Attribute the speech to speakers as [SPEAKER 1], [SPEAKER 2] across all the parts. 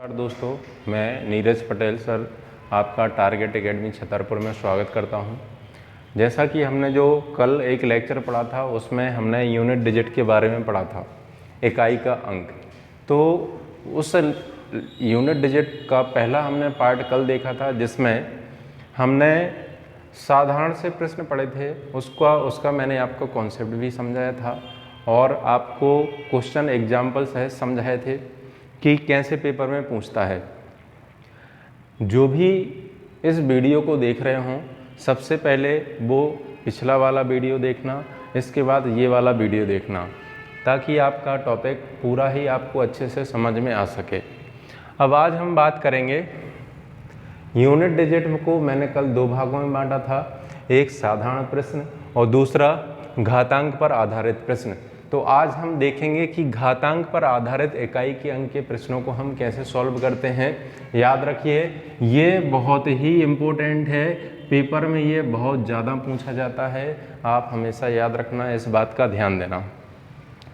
[SPEAKER 1] नमस्कार दोस्तों, मैं नीरज पटेल सर आपका टारगेट एकेडमी छतरपुर में स्वागत करता हूं। जैसा कि हमने जो कल एक लेक्चर पढ़ा था उसमें हमने यूनिट डिजिट के बारे में पढ़ा था, इकाई का अंक। तो उस यूनिट डिजिट का पहला हमने पार्ट कल देखा था जिसमें हमने साधारण से प्रश्न पढ़े थे। उसका मैंने आपको कॉन्सेप्ट भी समझाया था और आपको क्वेश्चन एग्जाम्पल सहित समझाए थे कि कैसे पेपर में पूछता है। जो भी इस वीडियो को देख रहे हों सबसे पहले वो पिछला वाला वीडियो देखना, इसके बाद ये वाला वीडियो देखना, ताकि आपका टॉपिक पूरा ही आपको अच्छे से समझ में आ सके। अब आज हम बात करेंगे यूनिट डिजिट को मैंने कल दो भागों में बांटा था, एक साधारण प्रश्न और दूसरा घातांक पर आधारित प्रश्न। तो आज हम देखेंगे कि घातांक पर आधारित इकाई के अंक के प्रश्नों को हम कैसे सॉल्व करते हैं। याद रखिए ये बहुत ही इम्पोर्टेंट है, पेपर में ये बहुत ज़्यादा पूछा जाता है। आप हमेशा याद रखना, इस बात का ध्यान देना।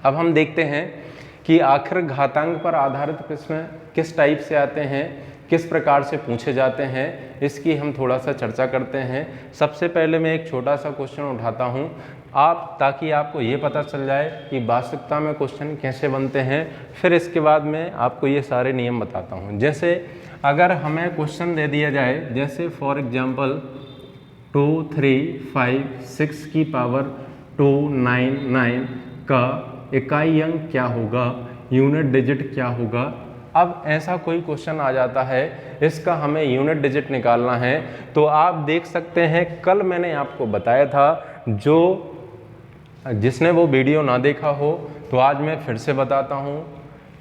[SPEAKER 1] अब हम देखते हैं कि आखिर घातांक पर आधारित प्रश्न किस टाइप से आते हैं, किस प्रकार से पूछे जाते हैं, इसकी हम थोड़ा सा चर्चा करते हैं। सबसे पहले मैं एक छोटा सा क्वेश्चन उठाता हूं ताकि आपको ये पता चल जाए कि वास्तविकता में क्वेश्चन कैसे बनते हैं। फिर इसके बाद में आपको ये सारे नियम बताता हूं। जैसे अगर हमें क्वेश्चन दे दिया जाए, जैसे फॉर एग्जांपल 2, 3, 5, 6 की पावर 2, 9, 9 का इकाई अंक क्या होगा, यूनिट डिजिट क्या होगा। अब ऐसा कोई क्वेश्चन आ जाता है, इसका हमें यूनिट डिजिट निकालना है। तो आप देख सकते हैं कल मैंने आपको बताया था, जिसने वो वीडियो ना देखा हो तो आज मैं फिर से बताता हूँ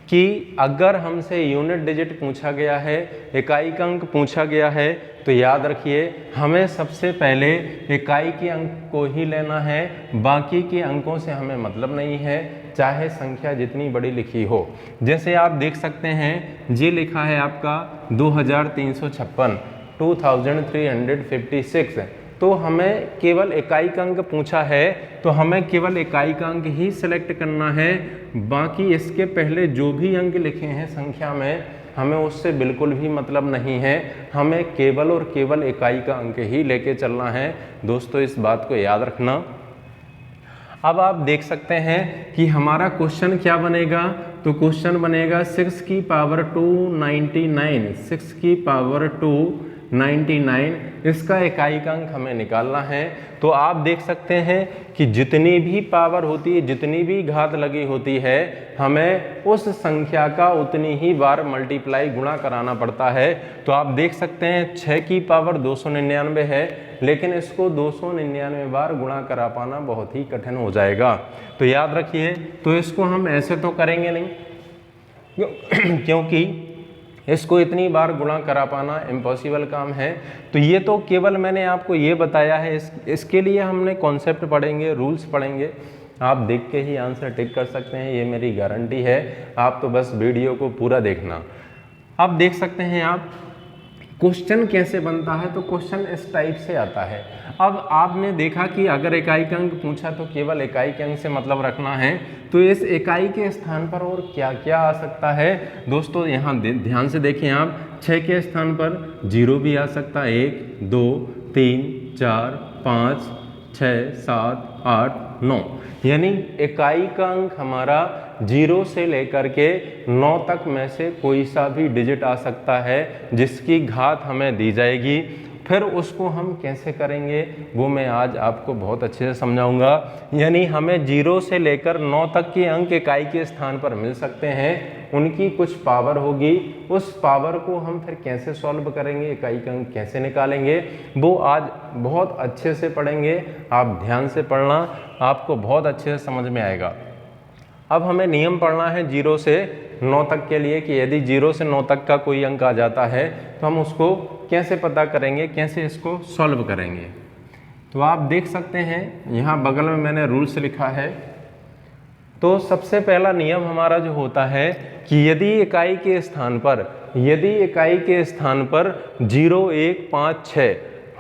[SPEAKER 1] कि अगर हमसे यूनिट डिजिट पूछा गया है, इकाई का अंक पूछा गया है, तो याद रखिए हमें सबसे पहले इकाई के अंक को ही लेना है, बाकी के अंकों से हमें मतलब नहीं है, चाहे संख्या जितनी बड़ी लिखी हो। जैसे आप देख सकते हैं ये लिखा है आपका 2356, 2356, तो हमें केवल इकाई का अंक पूछा है तो हमें केवल इकाई का अंक ही सिलेक्ट करना है। बाकी इसके पहले जो भी अंक लिखे हैं संख्या में हमें उससे बिल्कुल भी मतलब नहीं है, हमें केवल और केवल इकाई का अंक ही लेके चलना है। दोस्तों इस बात को याद रखना। अब आप देख सकते हैं कि हमारा क्वेश्चन क्या बनेगा, तो क्वेश्चन बनेगा 6 की पावर 299, 6 की पावर 299, इसका इकाई का अंक हमें निकालना है। तो आप देख सकते हैं कि जितनी भी पावर होती है, जितनी भी घात लगी होती है, हमें उस संख्या का उतनी ही बार मल्टीप्लाई गुणा कराना पड़ता है। तो आप देख सकते हैं 6 की पावर 299 है, लेकिन इसको 299 बार गुणा करा पाना बहुत ही कठिन हो जाएगा। तो याद रखिए, तो इसको हम ऐसे तो करेंगे नहीं क्योंकि इसको इतनी बार गुणा करा पाना इम्पॉसिबल काम है। तो ये तो केवल मैंने आपको ये बताया है, इसके लिए हमने कॉन्सेप्ट पढ़ेंगे, रूल्स पढ़ेंगे। आप देख के ही आंसर टिक कर सकते हैं, ये मेरी गारंटी है। आप तो बस वीडियो को पूरा देखना। अब देख सकते हैं आप क्वेश्चन कैसे बनता है, तो क्वेश्चन इस टाइप से आता है। अब आपने देखा कि अगर इकाई का अंक पूछा तो केवल इकाई के अंक से मतलब रखना है, तो इस इकाई के स्थान पर और क्या क्या आ सकता है। दोस्तों यहाँ ध्यान से देखें आप, 6 के स्थान पर 0 भी आ सकता है, 1, 2, 3, 4, 5, 6, 7, 8, 9, यानी इकाई का अंक हमारा 0 से लेकर के 9 तक में से कोई सा भी डिजिट आ सकता है जिसकी घात हमें दी जाएगी। फिर उसको हम कैसे करेंगे वो मैं आज आपको बहुत अच्छे से समझाऊंगा। यानी हमें 0 से लेकर 9 तक के अंक इकाई के स्थान पर मिल सकते हैं, उनकी कुछ पावर होगी, उस पावर को हम फिर कैसे सॉल्व करेंगे, इकाई का अंक कैसे निकालेंगे, वो आज बहुत अच्छे से पढ़ेंगे। आप ध्यान से पढ़ना, आपको बहुत अच्छे से समझ में आएगा। अब हमें नियम पढ़ना है 0 से 9 तक के लिए कि यदि 0 से 9 तक का कोई अंक आ जाता है तो हम उसको कैसे पता करेंगे, कैसे इसको सॉल्व करेंगे। तो आप देख सकते हैं यहाँ बगल में मैंने रूल्स लिखा है। तो सबसे पहला नियम हमारा जो होता है कि यदि इकाई के स्थान पर 0, 1, 5, 6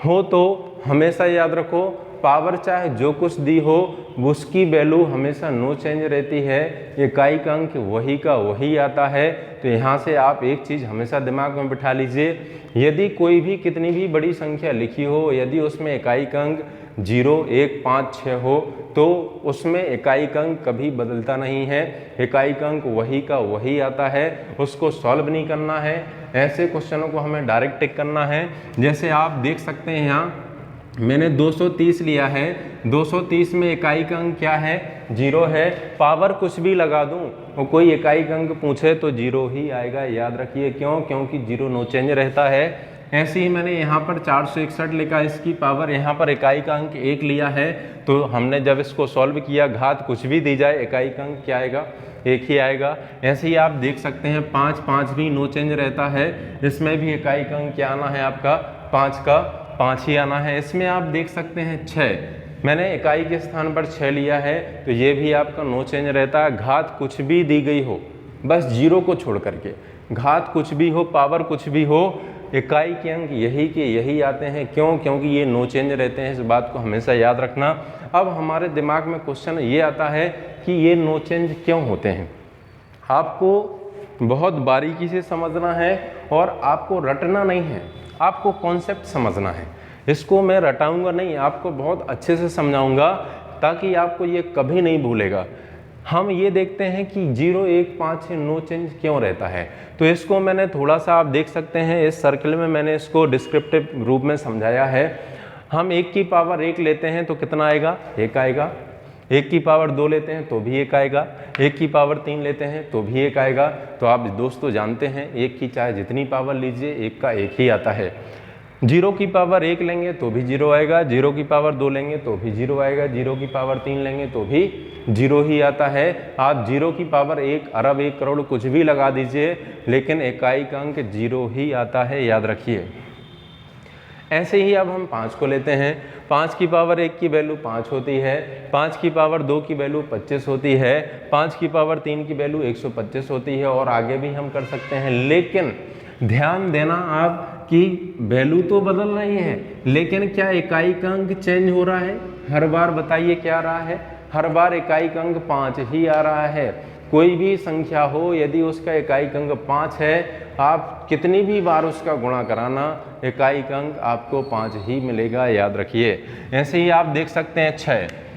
[SPEAKER 1] हो तो हमेशा याद रखो पावर चाहे जो कुछ दी हो उसकी वैल्यू हमेशा नो चेंज रहती है, इकाई का अंक वही का वही आता है। तो यहाँ से आप एक चीज़ हमेशा दिमाग में बिठा लीजिए, यदि कोई भी कितनी भी बड़ी संख्या लिखी हो, यदि उसमें इकाई का अंक 0, 1, 5, 6 हो तो उसमें इकाई का अंक कभी बदलता नहीं है, इकाई का अंक वही का वही आता है, उसको सॉल्व नहीं करना है। ऐसे क्वेश्चनों को हमें डायरेक्ट टिक करना है। जैसे आप देख सकते हैं यहाँ मैंने 230 लिया है, 230 में इकाई का अंक क्या है, 0 है। पावर कुछ भी लगा दूं और कोई इकाई का अंक पूछे तो 0 ही आएगा, याद रखिए। क्यों? क्योंकि 0 नो चेंज रहता है। ऐसे ही मैंने यहाँ पर 461 लिखा, इसकी पावर यहाँ पर इकाई का अंक 1 लिया है, तो हमने जब इसको सॉल्व किया घात कुछ भी दी जाए इकाई का अंक क्या आएगा, 1 ही आएगा। ऐसे ही आप देख सकते हैं 5, 5 भी नो चेंज रहता है, इसमें भी इकाई का अंक क्या आना है आपका, 5 का 5 ही आना है। इसमें आप देख सकते हैं 6, मैंने इकाई के स्थान पर 6 लिया है, तो ये भी आपका नो चेंज रहता है। घात कुछ भी दी गई हो, बस 0 को छोड़ करके, घात कुछ भी हो, पावर कुछ भी हो, इकाई के अंक यही के यही आते हैं। क्यों? क्योंकि ये नो चेंज रहते हैं, इस बात को हमेशा याद रखना। अब हमारे दिमाग में क्वेश्चन ये आता है कि ये नो चेंज क्यों होते हैं। आपको बहुत बारीकी से समझना है और आपको रटना नहीं है, आपको कॉन्सेप्ट समझना है। इसको मैं रटाऊंगा नहीं, आपको बहुत अच्छे से समझाऊंगा ताकि आपको ये कभी नहीं भूलेगा। हम ये देखते हैं कि 0, 1, 5 से नो चेंज क्यों रहता है। तो इसको मैंने थोड़ा सा आप देख सकते हैं इस सर्कल में मैंने इसको डिस्क्रिप्टिव रूप में समझाया है। हम 1 की पावर 1 लेते हैं तो कितना आएगा, 1 आएगा। 1 की पावर 2 लेते हैं तो भी 1 आएगा। 1 की पावर 3 लेते हैं तो भी 1 आएगा। तो आप दोस्तों जानते हैं 1 की चाहे जितनी पावर लीजिए 1 का 1 ही आता है। 0 की पावर 1 लेंगे तो भी 0 आएगा, 0 की पावर 2 लेंगे तो भी 0 आएगा, 0 की पावर 3 लेंगे तो भी 0 ही आता है। आप 0 की पावर 1 अरब 1 करोड़ कुछ भी लगा दीजिए, लेकिन इकाई का अंक 0 ही आता है, याद रखिए। ऐसे ही अब हम 5 को लेते हैं। 5 की पावर 1 की वैल्यू 5 होती है, 5 की पावर 2 की वैल्यू 25 होती है, 5 की पावर 3 की वैल्यू 125 होती है, और आगे भी हम कर सकते हैं। लेकिन ध्यान देना आप कि वैल्यू तो बदल रही है, लेकिन क्या इकाई का अंक चेंज हो रहा है? हर बार बताइए क्या आ रहा है, हर बार इकाई का अंक 5 ही आ रहा है। कोई भी संख्या हो, यदि उसका इकाई का अंक 5 है, आप कितनी भी बार उसका गुणा कराना, इकाई का अंक आपको 5 ही मिलेगा, याद रखिए। ऐसे ही आप देख सकते हैं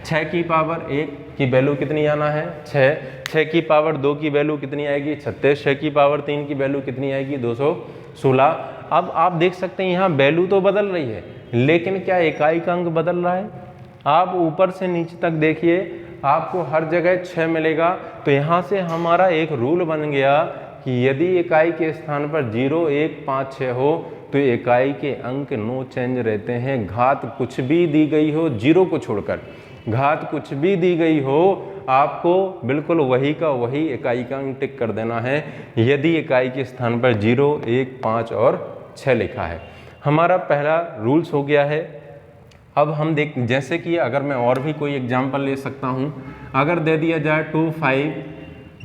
[SPEAKER 1] 6 की पावर 1 की वैल्यू कितनी आना है, 6 की पावर 2 की वैल्यू कितनी आएगी, 36, 6 की पावर 3 की वैल्यू कितनी आएगी, 216। अब आप देख सकते हैं यहाँ वैल्यू तो बदल रही है, लेकिन क्या इकाई का अंक बदल रहा है? आप ऊपर से नीचे तक देखिए, आपको हर जगह 6 मिलेगा। तो यहाँ से हमारा एक रूल बन गया कि यदि इकाई के स्थान पर 0, 1, 5, 6 हो तो इकाई के अंक नो चेंज रहते हैं। घात कुछ भी दी गई हो, 0 को छोड़कर, घात कुछ भी दी गई हो, आपको बिल्कुल वही का वही इकाई का अंक टिक कर देना है, यदि इकाई के स्थान पर 0, 1, 5 और 6 लिखा है। हमारा पहला रूल्स हो गया है। अब हम देख, जैसे कि अगर मैं और भी कोई एग्जांपल ले सकता हूं, अगर दे दिया जाए 2, 5,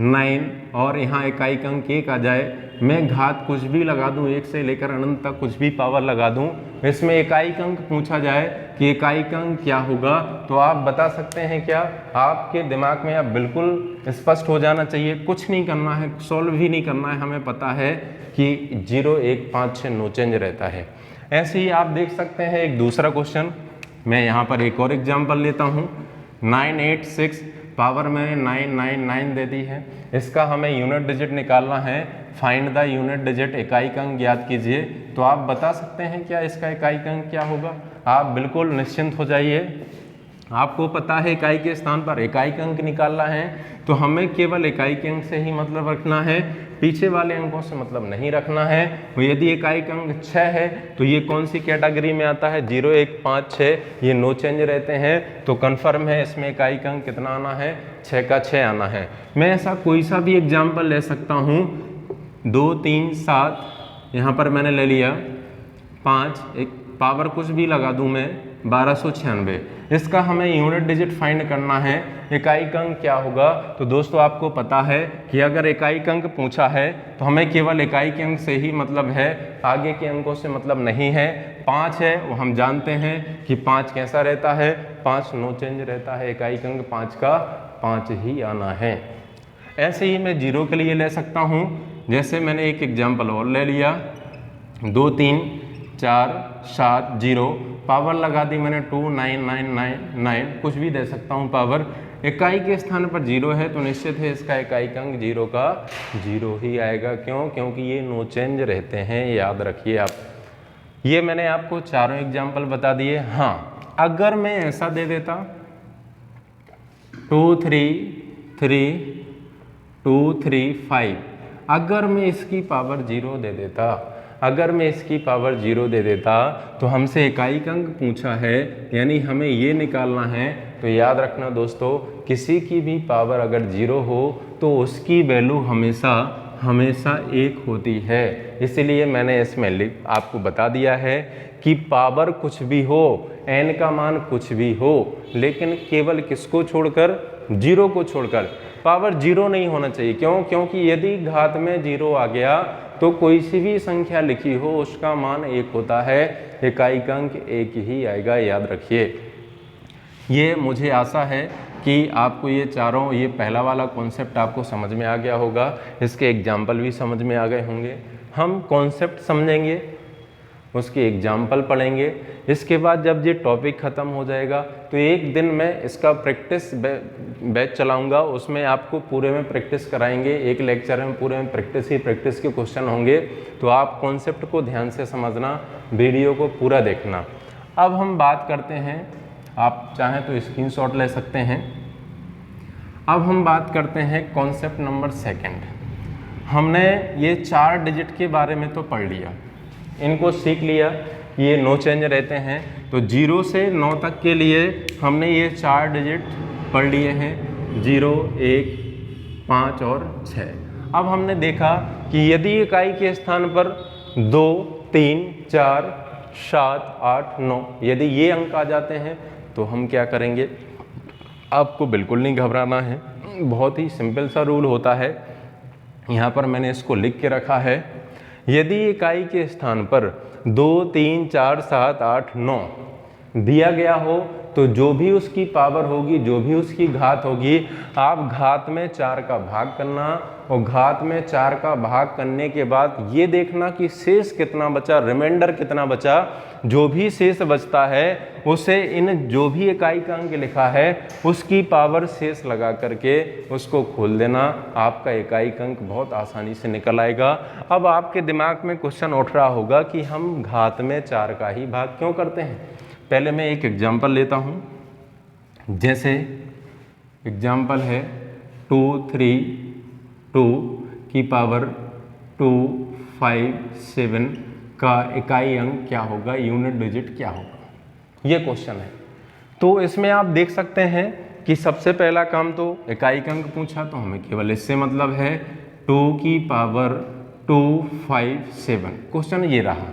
[SPEAKER 1] 9 और यहाँ इकाई का अंक 1 आ जाए, मैं घात कुछ भी लगा दूं, 1 से लेकर अनंत तक कुछ भी पावर लगा दूं, इसमें इकाई का अंक पूछा जाए कि इकाई का अंक क्या होगा, तो आप बता सकते हैं क्या? आपके दिमाग में अब बिल्कुल स्पष्ट हो जाना चाहिए, कुछ नहीं करना है, सॉल्व भी नहीं करना है, हमें पता है कि 0, 1, 5, 6 नो चेंज रहता है। ऐसे ही आप देख सकते हैं एक दूसरा क्वेश्चन, मैं यहाँ पर एक और एग्जाम्पल लेता हूँ। 986 पावर मैंने 999 दे दी है, इसका हमें यूनिट डिजिट निकालना है। फाइंड द यूनिट डिजिट, इकाई का अंक ज्ञात कीजिए। तो आप बता सकते हैं क्या इसका इकाई का अंक क्या होगा? आप बिल्कुल निश्चिंत हो जाइए, आपको पता है इकाई के स्थान पर इकाई का अंक निकालना है, तो हमें केवल इकाई के अंक से ही मतलब रखना है, पीछे वाले अंकों से मतलब नहीं रखना है। तो यदि इकाई का अंक 6 है तो ये कौन सी कैटेगरी में आता है? 0, 1, 5, 6 ये नो चेंज रहते हैं, तो कन्फर्म है इसमें इकाई का अंक कितना आना है? 6 का 6 आना है। मैं ऐसा कोई सा भी एग्जाम्पल ले सकता हूँ, 2, 3, 7 यहाँ पर मैंने ले लिया, 5 एक पावर कुछ भी लगा दूँ मैं, 1296। इसका हमें यूनिट डिजिट फाइंड करना है। इकाई अंक क्या होगा? तो दोस्तों आपको पता है कि अगर इकाई अंक पूछा है तो हमें केवल इकाई के अंक से ही मतलब है, आगे के अंकों से मतलब नहीं है। 5 है वो हम जानते हैं कि 5 कैसा रहता है, 5 नो चेंज रहता है। इकाई अंक 5 का 5 ही आना है। ऐसे ही मैं 0 के लिए ले सकता हूँ। जैसे मैंने एक एग्जाम्पल और ले लिया, 2 3 4 7 0, पावर लगा दी मैंने 2 9 9 9 9, कुछ भी दे सकता हूँ पावर। इकाई के स्थान पर 0 है तो निश्चित है इसका इकाई अंक 0 का 0 ही आएगा। क्यों? क्योंकि ये नो चेंज रहते हैं, याद रखिए आप। ये मैंने आपको चारों एग्जाम्पल बता दिए। हाँ, अगर मैं ऐसा दे देता 2 3 3 2 3 5, अगर मैं इसकी पावर 0 दे देता, अगर मैं इसकी पावर 0 दे देता तो हमसे इकाई अंक पूछा है, यानी हमें ये निकालना है। तो याद रखना दोस्तों, किसी की भी पावर अगर 0 हो तो उसकी वैल्यू हमेशा हमेशा 1 होती है। इसलिए मैंने इसमें आपको बता दिया है कि पावर कुछ भी हो, n का मान कुछ भी हो, लेकिन केवल किसको छोड़कर? 0 को छोड़कर। पावर 0 नहीं होना चाहिए। क्यों? क्योंकि यदि घात में 0 आ गया तो कोई सी भी संख्या लिखी हो उसका मान 1 होता है, इकाई अंक 1 ही आएगा, याद रखिए। ये मुझे आशा है कि आपको ये चारों, ये पहला वाला कॉन्सेप्ट आपको समझ में आ गया होगा। इसके एग्जाम्पल भी समझ में आ गए होंगे। हम कॉन्सेप्ट समझेंगे, उसके एग्जाम्पल पढ़ेंगे। इसके बाद जब ये टॉपिक ख़त्म हो जाएगा तो एक दिन मैं इसका प्रैक्टिस बैच चलाऊंगा, उसमें आपको पूरे में प्रैक्टिस कराएंगे। एक लेक्चर में पूरे में प्रैक्टिस के क्वेश्चन होंगे। तो आप कॉन्सेप्ट को ध्यान से समझना, वीडियो को पूरा देखना। अब हम बात करते हैं, आप चाहें तो स्क्रीनशॉट ले सकते हैं। अब हम बात करते हैं कॉन्सेप्ट नंबर 2। हमने ये 4 डिजिट के बारे में तो पढ़ लिया, इनको सीख लिया, ये नो चेंज रहते हैं। तो 0 से 9 तक के लिए हमने ये 4 डिजिट पढ़ लिए हैं, 0 1 5 और 6। अब हमने देखा कि यदि इकाई के स्थान पर 2 3 4 7 8 9 यदि ये अंक आ जाते हैं तो हम क्या करेंगे? आपको बिल्कुल नहीं घबराना है, बहुत ही सिंपल सा रूल होता है। यहाँ पर मैंने इसको लिख के रखा है। यदि इकाई के स्थान पर 2 3 4 7 8 9 दिया गया हो तो जो भी उसकी पावर होगी, जो भी उसकी घात होगी, आप घात में 4 का भाग करना, और घात में 4 का भाग करने के बाद ये देखना कि शेष कितना बचा, रिमाइंडर कितना बचा। जो भी शेष बचता है उसे इन जो भी इकाई का अंक लिखा है उसकी पावर शेष लगा करके उसको खोल देना। आपका इकाई का अंक बहुत आसानी से निकल आएगा। अब आपके दिमाग में क्वेश्चन उठ रहा होगा कि हम घात में 4 का ही भाग क्यों करते हैं। पहले मैं एक एग्जाम्पल लेता हूँ। जैसे एग्जाम्पल है 2 3 2 की पावर 2 5 7 का इकाई अंक क्या होगा, यूनिट डिजिट क्या होगा, ये क्वेश्चन है। तो इसमें आप देख सकते हैं कि सबसे पहला काम तो इकाई अंक पूछा, तो हमें केवल इससे मतलब है 2 की पावर 2 5 7। क्वेश्चन ये रहा,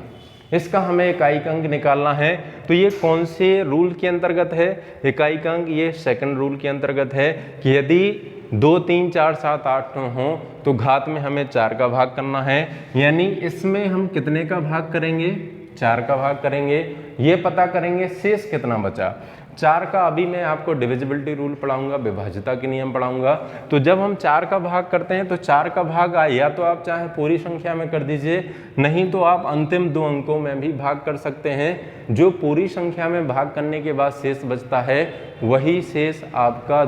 [SPEAKER 1] इसका हमें इकाई अंक निकालना है। तो ये कौन से रूल के अंतर्गत है? इकाई अंक ये सेकंड रूल के अंतर्गत है कि यदि 2 3 4 7 8 9 हो तो घात में हमें 4 का भाग करना है। यानी इसमें हम कितने का भाग करेंगे? 4 का भाग करेंगे। ये पता करेंगे शेष कितना बचा। 4 का अभी मैं आपको डिविजिबिलिटी रूल पढ़ाऊंगा, विभाज्यता के नियम पढ़ाऊंगा। तो जब हम 4 का भाग करते हैं तो 4 का भाग या तो आप चाहे पूरी संख्या में कर दीजिए, नहीं तो आप अंतिम 2 अंकों में भी भाग कर सकते हैं। जो पूरी संख्या में भाग करने के बाद शेष बचता है वही शेष आपका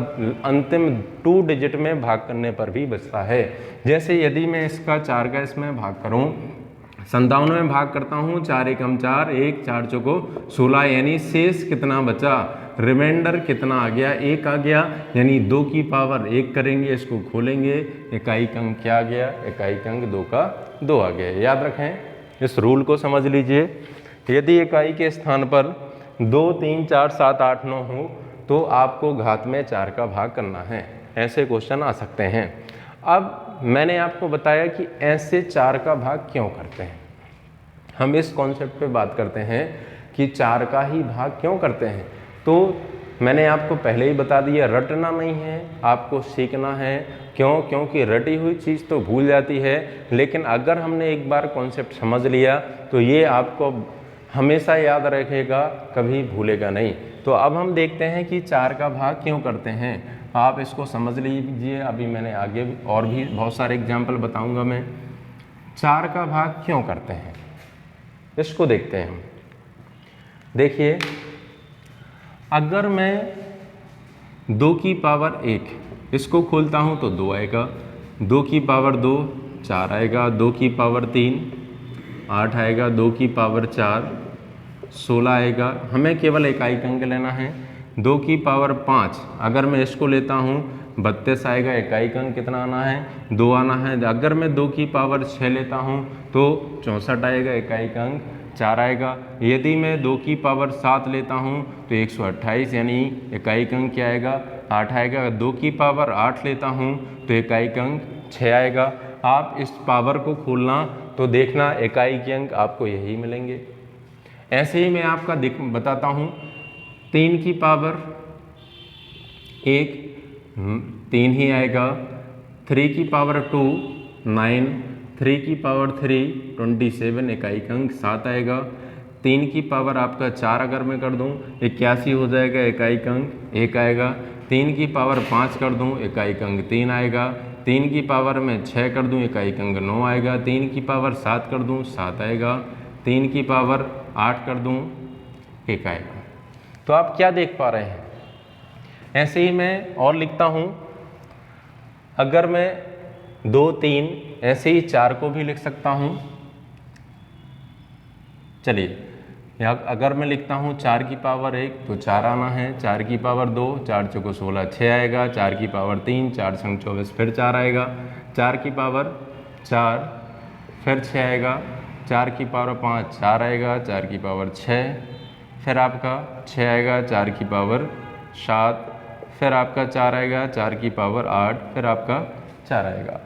[SPEAKER 1] अंतिम 2 डिजिट में भाग करने पर भी बचता है। जैसे यदि मैं इसका 4 का इसमें भाग करूं, 57 में भाग करता हूँ, 4 एकम 4, 1 4 चौको 16, यानी शेष कितना बचा, रिमाइंडर कितना आ गया, 1 आ गया। यानी 2 की पावर 1 करेंगे, इसको खोलेंगे, इकाई अंक क्या आ गया? इकाई अंक 2 का 2 आ गया। याद रखें, इस रूल को समझ लीजिए। यदि इकाई के स्थान पर 2 3 4 7 8 9 हो तो आपको घात में 4 का भाग करना है। ऐसे क्वेश्चन आ सकते हैं। अब मैंने आपको बताया कि ऐसे 4 का भाग क्यों करते हैं। हम इस कॉन्सेप्ट पे बात करते हैं कि 4 का ही भाग क्यों करते हैं। तो मैंने आपको पहले ही बता दिया, रटना नहीं है, आपको सीखना है। क्यों? क्योंकि रटी हुई चीज़ तो भूल जाती है, लेकिन अगर हमने एक बार कॉन्सेप्ट समझ लिया तो ये आपको हमेशा याद रखेगा, कभी भूलेगा नहीं। तो अब हम देखते हैं कि 4 का भाग क्यों करते हैं। आप इसको समझ लीजिए, अभी मैंने आगे और भी बहुत सारे एग्जाम्पल बताऊंगा मैं। 4 का भाग क्यों करते हैं इसको देखते हैं हम। देखिए, अगर मैं 2 की पावर 1 इसको खोलता हूँ तो 2 आएगा, 2 की पावर 2 4 आएगा, 2 की पावर 3 8 आएगा, 2 की पावर 4 16 आएगा। हमें केवल इकाई अंक लेना है। 2 की पावर 5 अगर मैं इसको लेता हूँ 32 आएगा, इकाई अंक कितना आना है 2 आना है। अगर मैं 2 की पावर 6 लेता हूँ तो 64 आएगा, इकाई अंक 4 आएगा। यदि मैं 2 की पावर 7 लेता हूँ तो 128 यानी इकाई अंक क्या आएगा 8 आएगा। 2 की पावर 8 लेता हूँ तो इकाई अंक 6 आएगा। आप इस पावर को खोलना तो देखना इकाई के अंक आपको यही मिलेंगे। ऐसे ही मैं आपका बताता हूँ, 3 की पावर 1 3 ही आएगा, 3 की पावर 2 9, 3 की पावर 3 27, इकाई अंक 7 आएगा। 3 की पावर आपका 4 अगर मैं कर दूं 81 हो जाएगा, इकाई अंक 1 आएगा। 3 की पावर 5 कर दूं इकाई अंक 3 आएगा। 3 की पावर में 6 कर दूं इकाई अंक 9 आएगा। 3 की पावर 7 कर दूं 7 आएगा। 3 की पावर 8 कर दूं 1 आएगा। तो आप क्या देख पा रहे हैं। ऐसे ही मैं और लिखता हूँ, अगर मैं 2 3 ऐसे ही 4 को भी लिख सकता हूँ। चलिए, यहाँ अगर मैं लिखता हूँ 4 की पावर 1 तो 4 आना है, 4 की पावर 2 4 चौको 16 6 आएगा, 4 की पावर 3 4 संग 24 फिर 4 आएगा, 4 की पावर 4 फिर 6 आएगा, 4 की पावर 5 4 आएगा, 4 की पावर 6 फिर आपका 6 आएगा, 4 की पावर 7 फिर आपका 4 आएगा, 4 की पावर 8 फिर आपका 4 आएगा।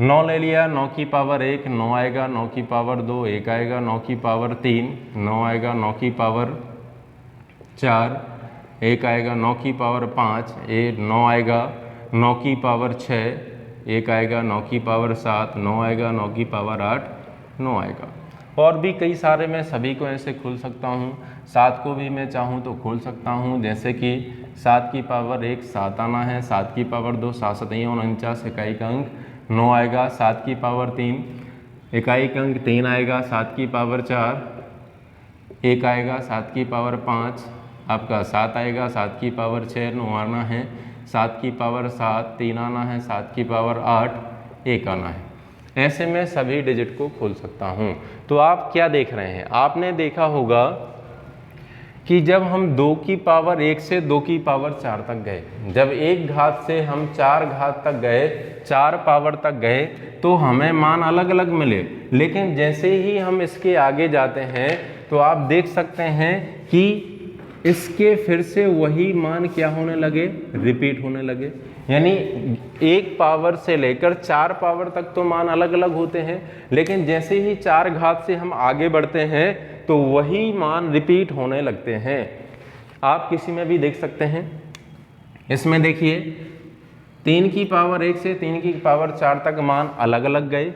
[SPEAKER 1] 9 ले लिया, 9 की पावर 1 9 आएगा, 9 की पावर 2 1 आएगा, 9 की पावर 3 9 आएगा, 9 की पावर 4 1 आएगा, 9 की पावर 5 9 आएगा, 9 की पावर 6 1 आएगा, 9 की पावर 7 9 आएगा, 9 की पावर 8 9 आएगा। और भी कई सारे मैं सभी को ऐसे खोल सकता हूँ। 7 को भी मैं चाहूँ तो खोल सकता हूँ, जैसे कि 7 की पावर 1 7 आना है, 7 की पावर 2 7 7 49 इकाई का अंक 9 आएगा, 7 की पावर 3 इकाई का अंक 3 आएगा, 7 की पावर 4 1 आएगा, 7 की पावर 5 आपका 7 आएगा, 7 की पावर 6 9 आना है, 7 की पावर 7 3 आना है, 7 की पावर 8 1 आना है। ऐसे में सभी डिजिट को खोल सकता हूँ। तो आप क्या देख रहे हैं, आपने देखा होगा कि जब हम 2 की पावर 1 से 2 की पावर 4 तक गए, जब एक घात से हम 4 घात तक गए, 4 पावर तक गए, तो हमें मान अलग अलग मिले। लेकिन जैसे ही हम इसके आगे जाते हैं तो आप देख सकते हैं कि इसके फिर से वही मान क्या होने लगे, रिपीट होने लगे। यानी 1 पावर से लेकर 4 पावर तक तो मान अलग अलग होते हैं, लेकिन जैसे ही 4 घात से हम आगे बढ़ते हैं तो वही मान रिपीट होने लगते हैं। आप किसी में भी देख सकते हैं। इसमें देखिए 3 की पावर 1 से 3 की पावर 4 तक मान अलग अलग गए।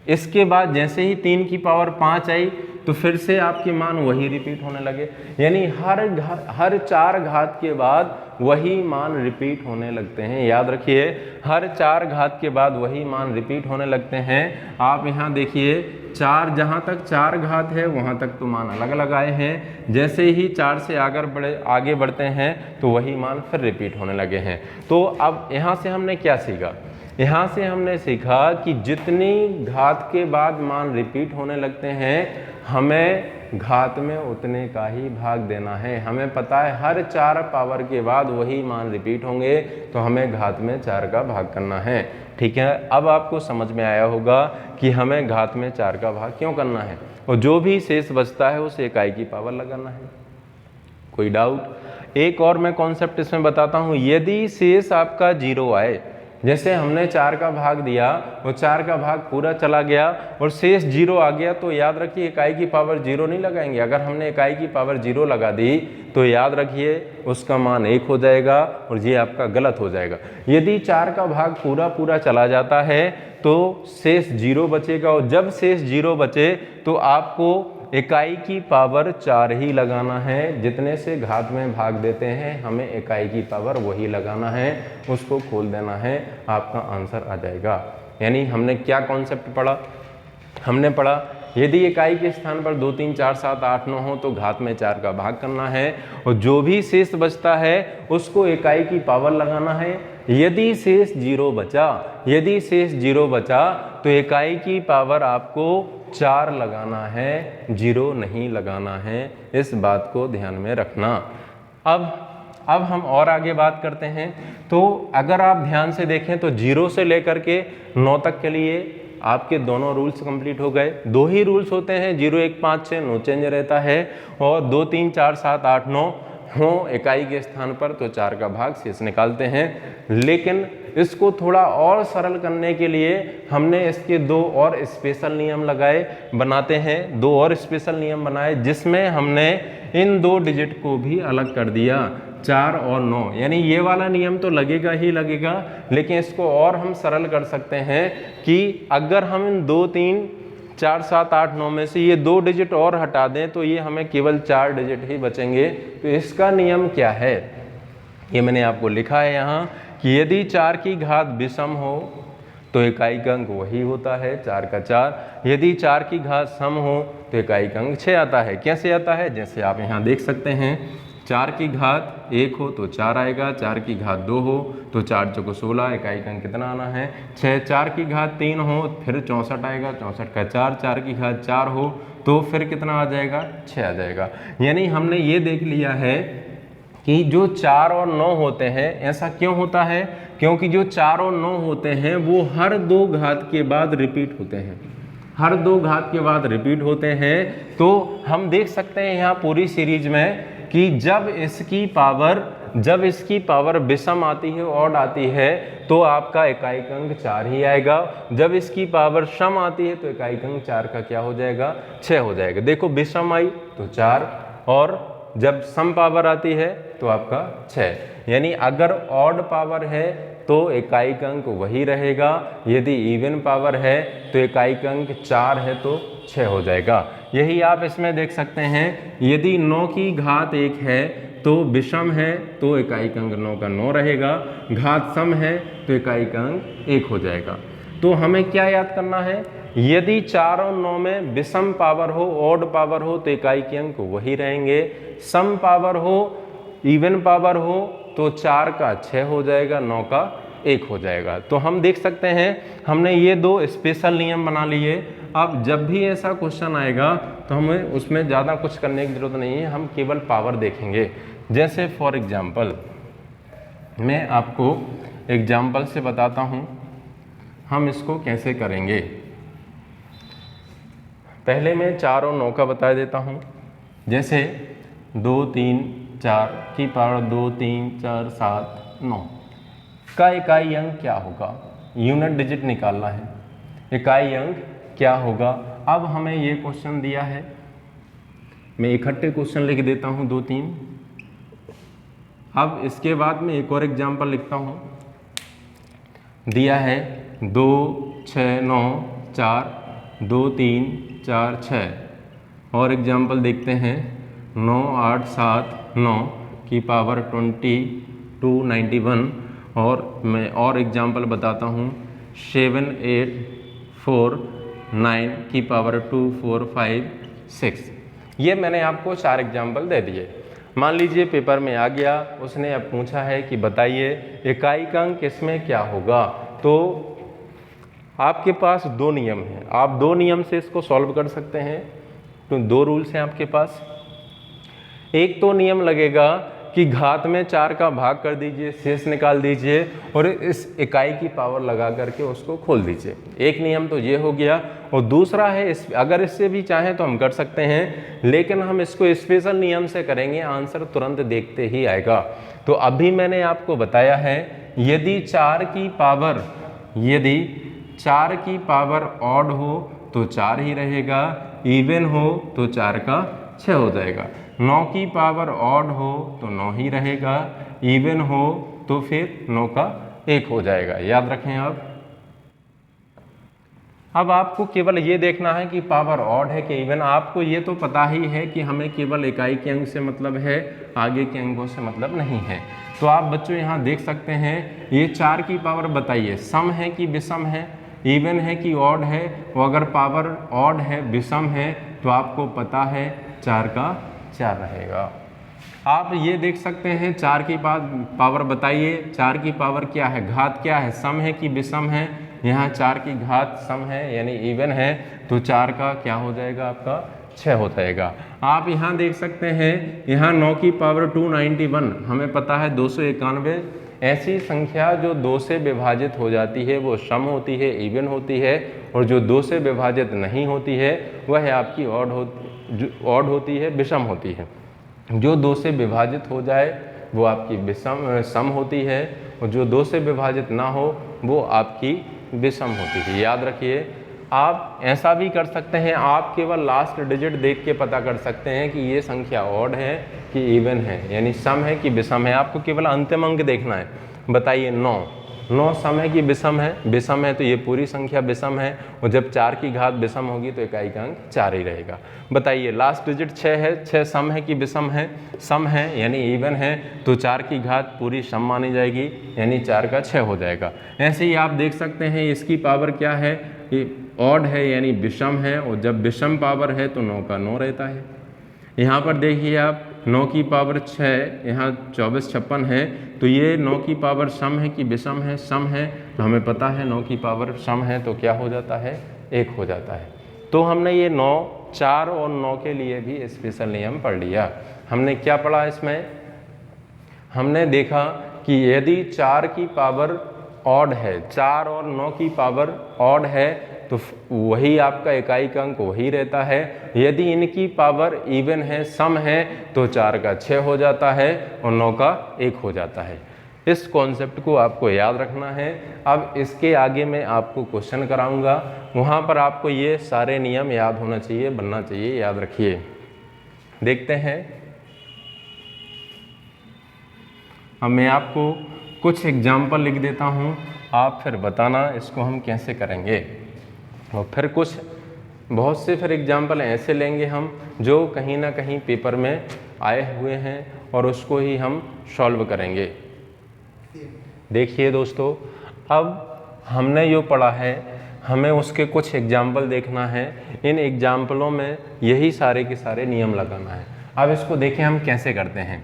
[SPEAKER 1] इसके बाद जैसे ही 3 की पावर 5 आई तो फिर से आपके मान वही रिपीट होने लगे। यानी हर 4 घात के बाद वही मान रिपीट होने लगते हैं। याद रखिए, हर 4 घात के बाद वही मान रिपीट होने लगते हैं। आप यहाँ देखिए, 4 जहाँ तक 4 घात है वहाँ तक तो मान अलग अलग आए हैं। जैसे ही 4 से आगे बढ़ते हैं तो वही मान फिर रिपीट होने लगे हैं। तो अब यहाँ से हमने क्या सीखा, यहाँ से हमने सीखा कि जितनी घात के बाद मान रिपीट होने लगते हैं, हमें घात में उतने का ही भाग देना है। हमें पता है हर 4 पावर के बाद वही मान रिपीट होंगे, तो हमें घात में 4 का भाग करना है। ठीक है, अब आपको समझ में आया होगा कि हमें घात में 4 का भाग क्यों करना है, और जो भी शेष बचता है उसे इकाई की पावर लगाना है। कोई डाउट? एक और मैं कॉन्सेप्ट इसमें बताता हूँ। यदि शेष आपका 0 आए, जैसे हमने 4 का भाग दिया, वो 4 का भाग पूरा चला गया और शेष 0 आ गया, तो याद रखिए इकाई की पावर 0 नहीं लगाएंगे। अगर हमने इकाई की पावर 0 लगा दी तो याद रखिए उसका मान 1 हो जाएगा और ये आपका गलत हो जाएगा। यदि 4 का भाग पूरा चला जाता है तो शेष 0 बचेगा, और जब शेष 0 बचे तो आपको इकाई की पावर 4 ही लगाना है। जितने से घात में भाग देते हैं हमें इकाई की पावर वही लगाना है, उसको खोल देना है, आपका आंसर आ जाएगा। यानी हमने क्या कॉन्सेप्ट पढ़ा? हमने पढ़ा यदि इकाई के स्थान पर 2 3 4 7 8 9 हो तो घात में 4 का भाग करना है, और जो भी शेष बचता है उसको इकाई की पावर लगाना है। यदि शेष 0 बचा तो इकाई की पावर आपको 4 लगाना है, 0 नहीं लगाना है। इस बात को ध्यान में रखना। अब हम और आगे बात करते हैं। तो अगर आप ध्यान से देखें तो 0 से लेकर के 9 तक के लिए आपके दोनों रूल्स कंप्लीट हो गए। 2 ही रूल्स होते हैं, 0 1 5 6 नो चेंज रहता है, और 2 3 4 7 8 9 हो इकाई के स्थान पर तो 4 का भाग शेष निकालते हैं। लेकिन इसको थोड़ा और सरल करने के लिए हमने इसके 2 और स्पेशल नियम बनाते हैं। 2 और स्पेशल नियम बनाए जिसमें हमने इन 2 डिजिट को भी अलग कर दिया, 4 और 9। यानी ये वाला नियम तो लगेगा ही लगेगा, लेकिन इसको और हम सरल कर सकते हैं कि अगर हम इन 2 3 4 7 8 9 में से ये 2 डिजिट और हटा दें तो ये हमें केवल 4 डिजिट ही बचेंगे। तो इसका नियम क्या है ये मैंने आपको लिखा है यहाँ कि यदि 4 की घात विषम हो तो इकाई का अंक वही होता है 4 का 4। यदि 4 की घात सम हो तो इकाई का अंक 6 आता है। कैसे आता है? जैसे आप यहाँ देख सकते हैं, 4 की घात 1 हो तो 4 आएगा, 4 की घात 2 हो तो 4 चौको 16, इकाई का अंक कितना आना है 6। 4 की घात 3 हो फिर 64 आएगा, 64 का 4। 4 की घात 4 हो तो फिर कितना आ जाएगा 6 आ जाएगा। यानी हमने ये देख लिया है कि जो 4 और 9 होते हैं, ऐसा क्यों होता है? क्योंकि जो 4 और 9 होते हैं वो हर 2 घात के बाद रिपीट होते हैं, हर 2 घात के बाद रिपीट होते हैं। तो हम देख सकते हैं यहाँ पूरी सीरीज में कि जब इसकी पावर विषम आती है, ऑड आती है, तो आपका इकाई का अंक 4 ही आएगा। जब इसकी पावर सम आती है तो इकाई का अंक 4 का क्या हो जाएगा 6 हो जाएगा। देखो विषम आई तो 4, और जब सम पावर आती है तो आपका 6। यानी अगर ऑड पावर है तो इकाई का अंक वही रहेगा, यदि इवन पावर है तो इकाई का अंक 4 है तो 6 हो जाएगा। यही आप इसमें देख सकते हैं, यदि 9 की घात 1 है तो विषम है तो इकाई का अंक 9 का 9 रहेगा, घात सम है तो इकाई का अंक 1 हो जाएगा। तो हमें क्या याद करना है? यदि 4 और 9 में विषम पावर हो, ऑड पावर हो तो इकाई के अंक वही रहेंगे, सम पावर हो, इवन पावर हो तो 4 का 6 हो जाएगा, 9 का 1 हो जाएगा। तो हम देख सकते हैं हमने ये 2 स्पेशल नियम बना लिए। अब जब भी ऐसा क्वेश्चन आएगा तो हमें उसमें ज़्यादा कुछ करने की ज़रूरत नहीं है, हम केवल पावर देखेंगे। जैसे फॉर एग्जाम्पल मैं आपको एग्जाम्पल से बताता हूँ हम इसको कैसे करेंगे। पहले मैं 4 और 9 का बता देता हूँ। जैसे 2 3 4 की पावर 2 3 4 7 9 का इकाई अंक क्या होगा? यूनिट डिजिट निकालना है, इकाई अंक क्या होगा? अब हमें ये क्वेश्चन दिया है, मैं इकट्ठे क्वेश्चन लिख देता हूँ 2 3। अब इसके बाद में एक और एग्जाम्पल लिखता हूँ। दिया है 2 6 9 4 2 3 4 6। और एग्जाम्पल देखते हैं 9 8 7 9 की पावर 22 91। और मैं और एग्जाम्पल बताता हूँ 7 8 4 9 की पावर 2 4 5 6। ये मैंने आपको 4 एग्जाम्पल दे दिए। मान लीजिए पेपर में आ गया, उसने अब पूछा है कि बताइए इकाई का अंक इसमें क्या होगा। तो आपके पास 2 नियम हैं, आप 2 नियम से इसको सॉल्व कर सकते हैं। तो 2 रूल्स हैं आपके पास। एक तो नियम लगेगा कि घात में 4 का भाग कर दीजिए, शेष निकाल दीजिए और इस इकाई की पावर लगा करके उसको खोल दीजिए। एक नियम तो ये हो गया। और दूसरा है अगर इससे भी चाहें तो हम कर सकते हैं, लेकिन हम इसको स्पेशल नियम से करेंगे, आंसर तुरंत देखते ही आएगा। तो अभी मैंने आपको बताया है यदि 4 की पावर ऑड हो तो 4 ही रहेगा, इवन हो तो 4 का 6 हो जाएगा। 9 की पावर ऑड हो तो 9 ही रहेगा, इवन हो तो फिर 9 का 1 हो जाएगा। याद रखें आप। अब आपको केवल ये देखना है कि पावर ऑड है कि इवन। आपको ये तो पता ही है कि हमें केवल इकाई के अंक से मतलब है, आगे के अंकों से मतलब नहीं है। तो आप बच्चों यहाँ देख सकते हैं, ये 4 की पावर बताइए सम है कि विषम है, इवन है कि ऑड है। वो अगर पावर ऑड है, विषम है, तो आपको पता है 4 का 4 रहेगा। आप ये देख सकते हैं 4 की पावर बताइए, 4 की पावर क्या है, घात क्या है, सम है कि विषम है। यहाँ 4 की घात सम है यानी इवन है, तो 4 का क्या हो जाएगा, आपका 6 हो जाएगा। आप यहाँ देख सकते हैं, यहाँ 9 की पावर 291, हमें पता है 291। ऐसी संख्या जो 2 से विभाजित हो जाती है वो सम होती है, इवन होती है, और जो 2 से विभाजित नहीं होती है वह आपकी ऑड होती है, विषम होती है। जो 2 से विभाजित हो जाए वो आपकी सम होती है, और जो 2 से विभाजित ना हो वो आपकी विषम होती है। याद रखिए। आप ऐसा भी कर सकते हैं, आप केवल लास्ट डिजिट देख के पता कर सकते हैं कि ये संख्या ऑड है कि इवन है, यानी सम है कि विषम है। आपको केवल अंतिम अंक देखना है। बताइए 9 सम है कि विषम है? विषम है, तो ये पूरी संख्या विषम है, और जब 4 की घात विषम होगी तो इकाई का अंक 4 ही रहेगा। बताइए लास्ट डिजिट 6 है, 6 सम है कि विषम है? सम है यानी इवन है, तो 4 की घात पूरी सम मानी जाएगी, यानी 4 का 6 हो जाएगा। ऐसे ही आप देख सकते हैं इसकी पावर क्या है, ऑड है यानी विषम है, और जब विषम पावर है तो 9 का 9 रहता है। यहाँ पर देखिए आप 9 की पावर 6, यहाँ 2456 है, तो ये 9 की पावर सम है कि विषम है? सम है, तो हमें पता है 9 की पावर सम है तो क्या हो जाता है, 1 हो जाता है। तो हमने ये 9, 4 और 9 के लिए भी स्पेशल नियम पढ़ लिया। हमने क्या पढ़ा इसमें? हमने देखा कि यदि 4 की पावर ऑड है, 4 और 9 की पावर ऑड है, तो वही आपका इकाई का अंक वही रहता है। यदि इनकी पावर इवन है, सम है, तो 4 का 6 हो जाता है और 9 का 1 हो जाता है। इस कॉन्सेप्ट को आपको याद रखना है। अब इसके आगे मैं आपको क्वेश्चन कराऊंगा, वहाँ पर आपको ये सारे नियम याद होना चाहिए, बनना चाहिए। याद रखिए। देखते हैं। अब मैं आपको कुछ एग्जाम्पल लिख देता हूँ, आप फिर बताना इसको हम कैसे करेंगे। और फिर कुछ बहुत से फिर एग्जाम्पल ऐसे लेंगे हम जो कहीं ना कहीं पेपर में आए हुए हैं, और उसको ही हम सॉल्व करेंगे। देखिए दोस्तों, अब हमने जो पढ़ा है हमें उसके कुछ एग्जाम्पल देखना है। इन एग्जाम्पलों में यही सारे के सारे नियम लगाना है। अब इसको देखें हम कैसे करते हैं।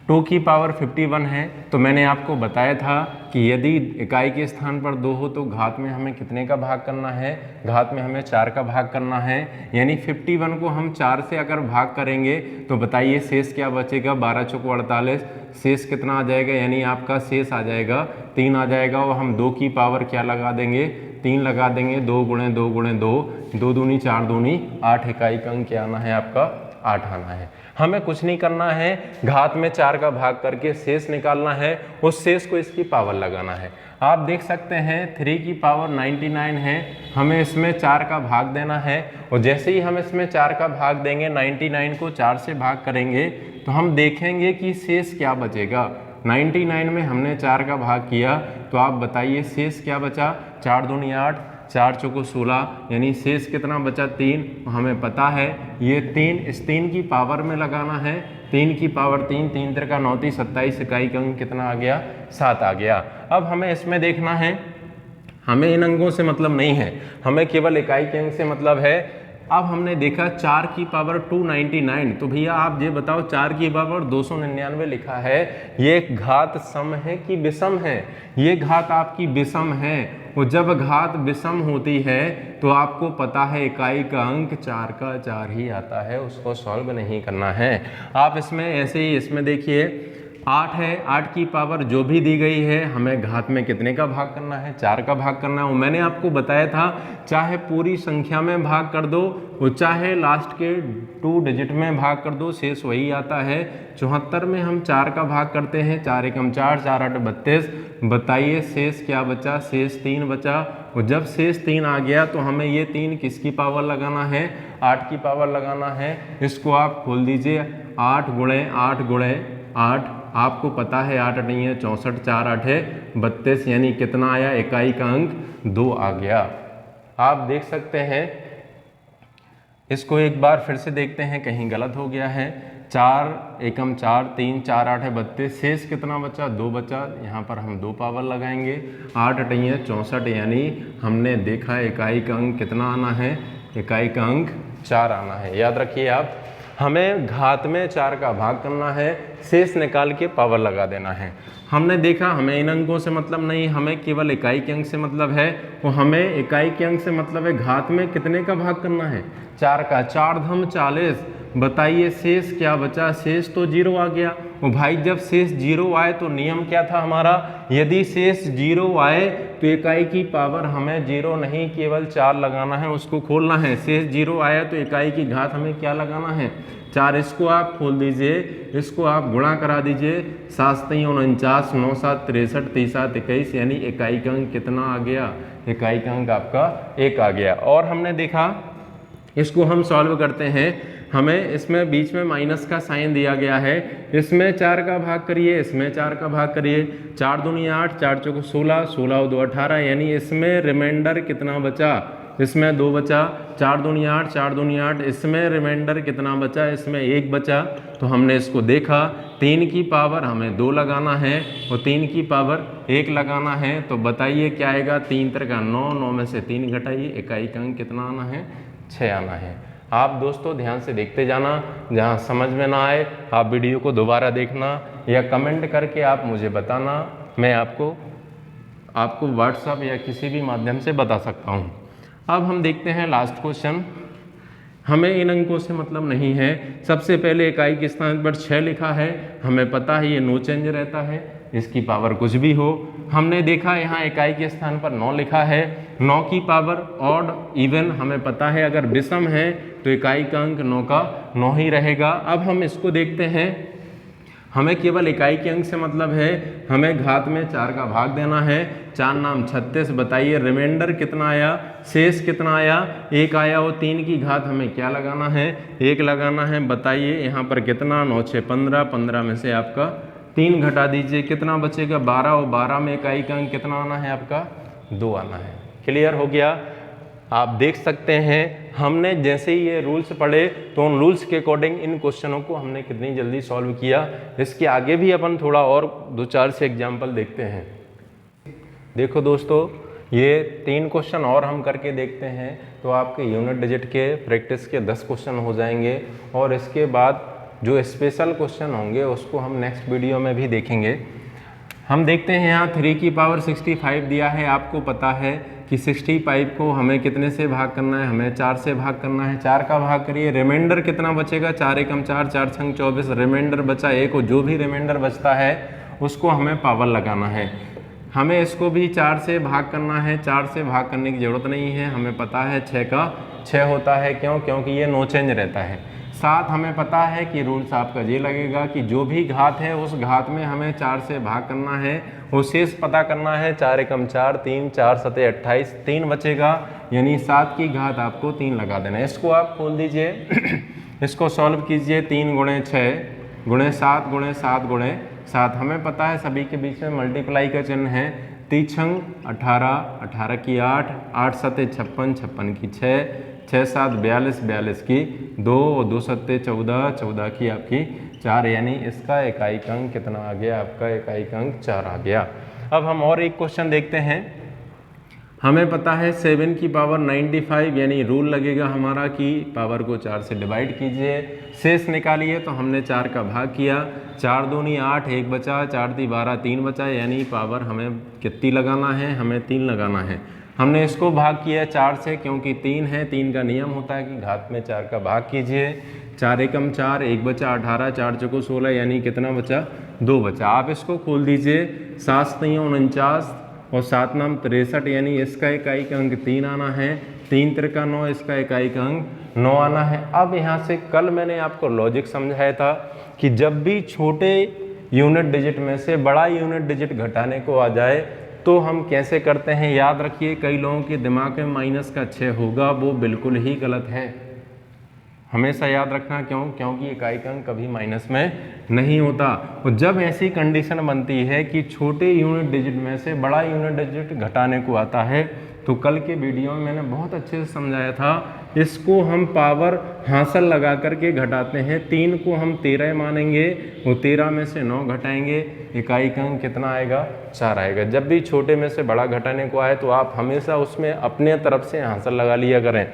[SPEAKER 1] 2 की पावर 51 है, तो मैंने आपको बताया था कि यदि इकाई के स्थान पर 2 हो तो घात में हमें कितने का भाग करना है, घात में हमें 4 का भाग करना है। यानी 51 को हम 4 से अगर भाग करेंगे तो बताइए शेष क्या बचेगा, 12 चौको 48, शेष कितना आ जाएगा, यानी आपका शेष आ जाएगा 3 आ जाएगा। और हम 2 की पावर क्या लगा देंगे, 3 लगा देंगे। 2 गुणे 2 गुणे 2, 2 दूनी 4 दूनी 8, इकाई का अंक क्या आना है, आपका 8 आना है। हमें कुछ नहीं करना है, घात में 4 का भाग करके शेष निकालना है, उस शेष को इसकी पावर लगाना है। आप देख सकते हैं 3 की पावर 99 है, हमें इसमें 4 का भाग देना है, और जैसे ही हम इसमें 4 का भाग देंगे, 99 को 4 से भाग करेंगे, तो हम देखेंगे कि शेष क्या बचेगा। 99 में हमने 4 का भाग किया, तो आप बताइए शेष क्या बचा। 4 दूनी 8, 4 चौको 16, यानी शेष कितना बचा, 3। हमें पता है ये 3, इस 3 की पावर में लगाना है। 3 की पावर 3, 3 त्रिका 9, 27, इकाई का अंक कितना आ गया, 7 आ गया। अब हमें इसमें देखना है, हमें इन अंकों से मतलब नहीं है, हमें केवल इकाई के अंक से मतलब है। अब हमने देखा 4 की पावर 299, तो भैया आप ये बताओ 4 की पावर 299 लिखा है, ये घात सम है कि विषम है? ये घात आपकी विषम है, और जब घात विषम होती है तो आपको पता है इकाई का अंक 4 का 4 ही आता है, उसको सॉल्व नहीं करना है। आप इसमें ऐसे ही इसमें देखिए 8 है, 8 की पावर जो भी दी गई है हमें घात में कितने का भाग करना है, 4 का भाग करना है। और मैंने आपको बताया था चाहे पूरी संख्या में भाग कर दो और चाहे लास्ट के 2 डिजिट में भाग कर दो, शेष वही आता है। 74 में हम 4 का भाग करते हैं, 4 एकम 4, 4 8 32। बताइए शेष क्या बचा, शेष 3 बचा। और जब शेष 3 आ गया तो हमें ये 3 किसकी पावर लगाना है, 8 की पावर लगाना है। इसको आप खोल दीजिए, 8 गुणे 8 गुणे 8, आपको पता है 8 नहीं है 64, 4 8 है 32, यानी कितना आया, इकाई का अंक 2 आ गया। आप देख सकते हैं, इसको एक बार फिर से देखते हैं कहीं गलत हो गया है। 4 एकम 4, 3 4 8 है 32, शेष कितना बचा, 2 बचा। यहाँ पर हम 2 पावर लगाएंगे, 8 8 है 64, यानी हमने देखा इकाई का अंक कितना आना है, इकाई का अंक 4 आना है। याद रखिए आप, हमें घात में 4 का भाग करना है, शेष निकाल के पावर लगा देना है। हमने देखा हमें इन अंकों से मतलब नहीं, हमें केवल इकाई के अंक से मतलब है। वो हमें इकाई के अंक से मतलब है घात में कितने का भाग करना है, 4 का। 4 धम 40, बताइए शेष क्या बचा, शेष तो 0 आ गया। वो भाई जब शेष 0 आए तो नियम क्या था हमारा, यदि शेष 0 आए तो इकाई की पावर हमें 0 नहीं केवल 4 लगाना है, उसको खोलना है। शेष 0 आया तो इकाई की घात हमें क्या लगाना है, 4। इसको आप खोल दीजिए, इसको आप गुणा करा दीजिए, 7 49, 9 7 63, 3 7 21, यानी इकाई का अंक कितना आ गया, इकाई का अंक आपका 1 आ गया। और हमने देखा इसको हम सॉल्व करते हैं, हमें इसमें बीच में माइनस का साइन दिया गया है, इसमें 4 का भाग करिए, इसमें 4 का भाग करिए। 4 दूनी 8, 4 चौको 16, 16 और 2 18, यानी इसमें रिमाइंडर कितना बचा, इसमें 2 बचा। 4 दूनी 8, 4 दूनी 8, इसमें रिमाइंडर कितना बचा, इसमें 1 बचा। तो हमने इसको देखा, 3 की पावर हमें 2 लगाना है और 3 की पावर 1 लगाना है। तो बताइए क्या आएगा, 3 3 का 9, 9 में से 3 घटाइए, इकाई का अंक कितना आना है, 6 आना है। आप दोस्तों ध्यान से देखते जाना, जहाँ समझ में ना आए आप वीडियो को दोबारा देखना या कमेंट करके आप मुझे बताना, मैं आपको व्हाट्सएप या किसी भी माध्यम से बता सकता हूँ। अब हम देखते हैं लास्ट क्वेश्चन। हमें इन अंकों से मतलब नहीं है। सबसे पहले इकाई के स्थान पर 6 लिखा है, हमें पता है ये नो चेंज रहता है, इसकी पावर कुछ भी हो। हमने देखा यहाँ इकाई के स्थान पर 9 लिखा है, 9 की पावर ऑड इवन हमें पता है, अगर विषम है तो इकाई का अंक 9 का 9 ही रहेगा। अब हम इसको देखते हैं, हमें केवल इकाई के अंक से मतलब है, हमें घात में 4 का भाग देना है। 4 नाम 36, बताइए रिमाइंडर कितना आया, शेष कितना आया, 1 आया। और 3 की घात हमें क्या लगाना है, 1 लगाना है। बताइए यहाँ पर कितना, 9 6 15, 15 में से आपका 3 घटा दीजिए, कितना बचेगा, 12। और 12 में इकाई का अंक कितना आना है आपका, 2 आना है। क्लियर हो गया। आप देख सकते हैं हमने जैसे ही ये रूल्स पढ़े तो उन रूल्स के अकॉर्डिंग इन क्वेश्चनों को हमने कितनी जल्दी सॉल्व किया। इसके आगे भी अपन थोड़ा और 2-4 से एग्जाम्पल देखते हैं। देखो दोस्तों, ये 3 क्वेश्चन और हम करके देखते हैं तो आपके यूनिट डिजिट के प्रैक्टिस के 10 क्वेश्चन हो जाएंगे। और इसके बाद जो स्पेशल क्वेश्चन होंगे उसको हम नेक्स्ट वीडियो में भी देखेंगे। हम देखते हैं यहाँ 3 की पावर 65 दिया है, आपको पता है कि 65 को हमें कितने से भाग करना है, हमें 4 से भाग करना है। 4 का भाग करिए, रिमाइंडर कितना बचेगा, 4 एकम 4, 4 छंग 24, रिमाइंडर बचा 1। और जो भी रिमाइंडर बचता है उसको हमें पावर लगाना है। हमें इसको भी 4 से भाग करना है, 4 से भाग करने की ज़रूरत नहीं है, हमें पता है 6 का 6 होता है। क्यों, क्योंकि ये नो चेंज रहता है। 7 हमें पता है कि रूल्स आपका ये लगेगा कि जो भी घात है उस घात में हमें 4 से भाग करना है, वो शेष पता करना है। 4 एकम 4, 3 4 7 28, 3 बचेगा, यानी 7 की घात आपको 3 लगा देना है। इसको आप खोल दीजिए, इसको सॉल्व कीजिए। 3 गुणे 6 गुणे 7 गुणे 7 गुणे 7, हमें पता है सभी के बीच में मल्टीप्लाई का चिन्ह है। 3 छंग 18, 18 की 8, 8 7 56, 56 की 6, 6 7 42, 42 की 2, 2 7 14, 14 की आपकी 4, यानी इसका इकाई का अंक कितना आ गया, आपका इकाई का अंक 4 आ गया। अब हम और एक क्वेश्चन देखते हैं। हमें पता है 7 की पावर 95, यानी रूल लगेगा हमारा कि पावर को 4 से डिवाइड कीजिए, शेष निकालिए। तो हमने 4 का भाग किया, 4 दूनी 8, 1 बचा, 4 × 3 = 12, 3 बचा, यानी पावर हमें कितनी लगाना है, हमें 3 लगाना है। हमने इसको भाग किया 4 से, क्योंकि 3 है, 3 का नियम होता है कि घात में 4 का भाग कीजिए। 4 एकम 4, 1 बचा 18, 4 चौको 16, यानी कितना बचा? 2 बचा। आप इसको खोल दीजिए, 7 तियां 49 और 7 नाम 63, यानी इसका इकाई का अंक 3 आना है। 3 त्रिका 9, इसका इकाई का अंक 9 आना है। अब यहाँ से कल मैंने आपको लॉजिक समझाया था कि जब भी छोटे यूनिट डिजिट में से बड़ा यूनिट डिजिट घटाने को आ जाए तो हम कैसे करते हैं। याद रखिए, कई लोगों के दिमाग में माइनस का 6 होगा, वो बिल्कुल ही गलत है। हमेशा याद रखना, क्योंकि इकाई का अंक कभी माइनस में नहीं होता। और जब ऐसी कंडीशन बनती है कि छोटे यूनिट डिजिट में से बड़ा यूनिट डिजिट घटाने को आता है, तो कल के वीडियो में मैंने बहुत अच्छे से समझाया था, इसको हम पावर हासिल लगा करके घटाते हैं। 3 को हम 13 मानेंगे, वो 13 में से 9 घटाएंगे, इकाई का अंक कितना आएगा? 4 आएगा। जब भी छोटे में से बड़ा घटाने को आए तो आप हमेशा उसमें अपने तरफ से हासिल लगा लिया करें।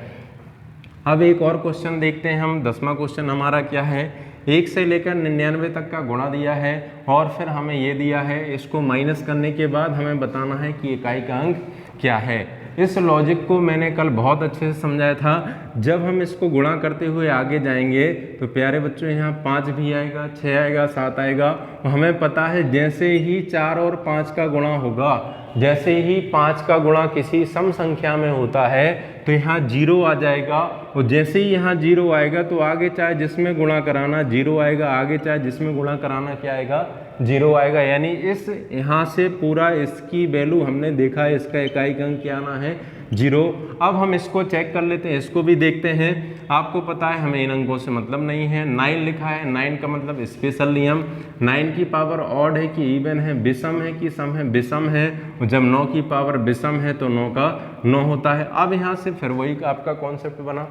[SPEAKER 1] अब एक और क्वेश्चन देखते हैं हम। 10वां क्वेश्चन हमारा क्या है? 1 से लेकर 99 तक का गुणा दिया है और फिर हमें ये दिया है, इसको माइनस करने के बाद हमें बताना है कि इकाई का अंक क्या है। इस लॉजिक को मैंने कल बहुत अच्छे से समझाया था। जब हम इसको गुणा करते हुए आगे जाएंगे तो प्यारे बच्चों यहाँ 5 भी आएगा, 6 आएगा, 7 आएगा। हमें पता है जैसे ही 4 और 5 का गुणा होगा, जैसे ही 5 का गुणा किसी सम संख्या में होता है तो यहाँ 0 आ जाएगा। और जैसे ही यहाँ 0 आएगा तो आगे चाहे जिसमें गुणा कराना 0 आएगा, आगे चाहे जिसमें गुणा कराना क्या आएगा? 0 आएगा। यानी इस यहाँ से पूरा इसकी वैल्यू हमने देखा है, इसका इकाई का अंक क्या आना है? 0। अब हम इसको चेक कर लेते हैं, इसको भी देखते हैं। आपको पता है हमें इन अंकों से मतलब नहीं है। 9 लिखा है, 9 का मतलब स्पेशल नियम। 9 की पावर ऑड है कि इवन है, विषम है कि सम है? विषम है। जब 9 की पावर विषम है तो 9 का 9 होता है। अब यहाँ से फिर वही आपका कॉन्सेप्ट बना,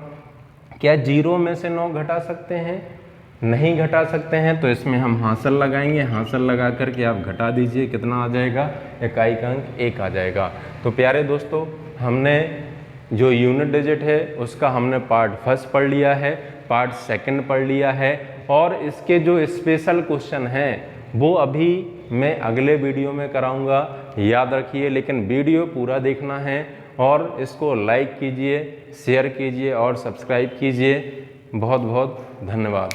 [SPEAKER 1] क्या 0 में से 9 घटा सकते हैं? नहीं घटा सकते हैं, तो इसमें हम हासिल लगाएंगे। हासिल लगा करके आप घटा दीजिए, कितना आ जाएगा? इकाई का अंक 1 आ जाएगा। तो प्यारे दोस्तों, हमने जो यूनिट डिजिट है उसका हमने पार्ट फर्स्ट पढ़ लिया है, पार्ट सेकंड पढ़ लिया है, और इसके जो स्पेशल क्वेश्चन हैं वो अभी मैं अगले वीडियो में कराऊंगा। याद रखिए, लेकिन वीडियो पूरा देखना है और इसको लाइक कीजिए, शेयर कीजिए और सब्सक्राइब कीजिए। बहुत बहुत धन्यवाद।